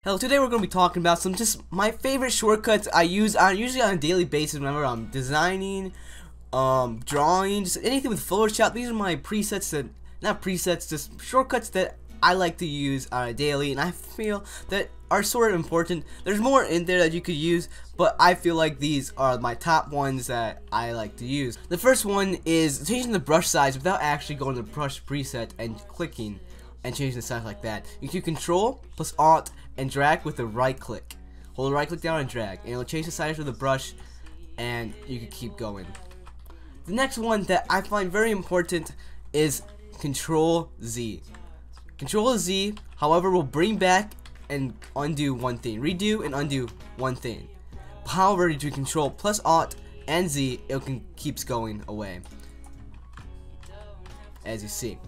Hello, today we're going to be talking about some just my favorite shortcuts I use usually on a daily basis whenever I'm designing, drawing, just anything with Photoshop. These are my presets just shortcuts that I like to use on a daily, and I feel that are sort of important. There's more in there that you could use, but I feel like these are my top ones that I like to use. The first one is changing the brush size without actually going to the brush preset and clicking and changing the size like that. You can do Ctrl+alt and drag with the right click. Hold the right click down and drag, and it'll change the size of the brush, and you can keep going. The next one that I find very important is Ctrl+z. Ctrl+z, however, will bring back and undo one thing. Redo and undo one thing. However, if you do Ctrl+alt and Z, it keeps going away, as you see.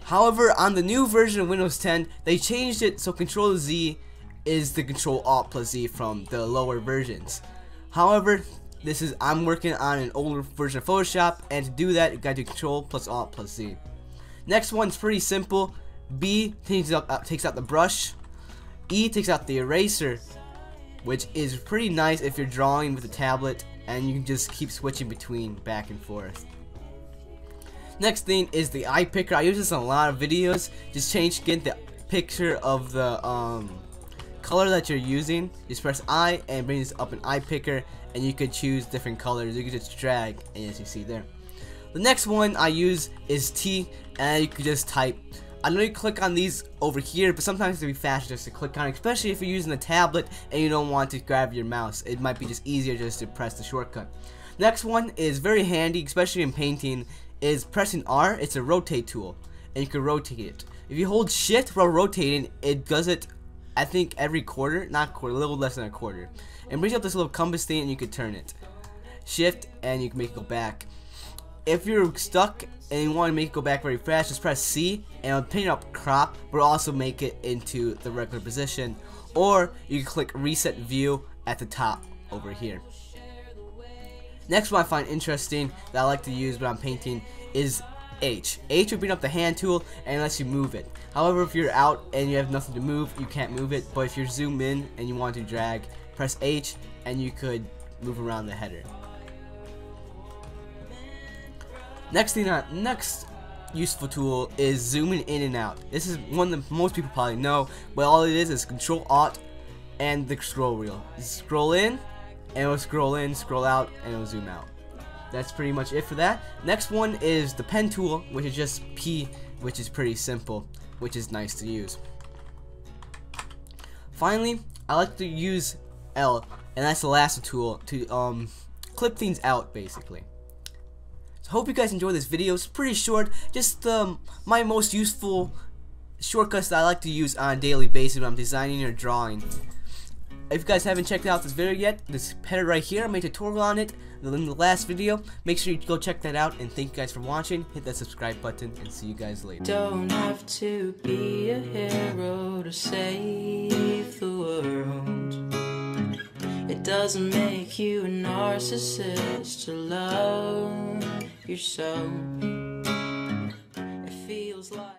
However, on the new version of Windows 10, they changed it so Ctrl+z is the Ctrl+alt+z from the lower versions. However, I'm working on an older version of Photoshop, and to do that, you gotta do Ctrl+alt+z. Next one's pretty simple. B takes out the brush. E takes out the eraser, which is pretty nice if you're drawing with a tablet, and you can just keep switching between back and forth. Next thing is the eye picker. I use this in a lot of videos. Just get the picture of the color that you're using. Just press I and bring this up an eye picker, and you could choose different colors. You can just drag, and as you see there. The next one I use is T, and you can just type. I know you click on these over here, but sometimes it'll be faster just to click on it, especially if you're using a tablet and you don't want to grab your mouse. It might be just easier just to press the shortcut. Next one is very handy, especially in painting, is pressing R. It's a rotate tool, and you can rotate it. If you hold shift while rotating, it does it, I think, every quarter, not quarter, a little less than a quarter. And brings up this little compass thing, and you can turn it. Shift, and you can make it go back. If you're stuck and you want to make it go back very fast, just press C, and it'll pin up crop, but also make it into the regular position. Or you can click reset view at the top over here. Next one I find interesting that I like to use when I'm painting is H. H will bring up the hand tool and lets you move it. However, if you're out and you have nothing to move, you can't move it. But if you're zoomed in and you want to drag, press H and you could move around the header. Next useful tool is zooming in and out. This is one that most people probably know, but all it is Ctrl+alt and the scroll wheel. Scroll in, and it will scroll in, scroll out, and it will zoom out. That's pretty much it for that. Next one is the pen tool, which is just P, which is pretty simple, which is nice to use. Finally, I like to use L, and that's the lasso tool to clip things out, basically. So hope you guys enjoyed this video. It's pretty short, just my most useful shortcuts that I like to use on a daily basis when I'm designing or drawing. If you guys haven't checked out this video yet, this header right here, I made a tutorial on it in the last video. Make sure you go check that out, and thank you guys for watching. Hit that subscribe button, and see you guys later. Don't have to be a hero to save the world. It doesn't make you a narcissist to love yourself.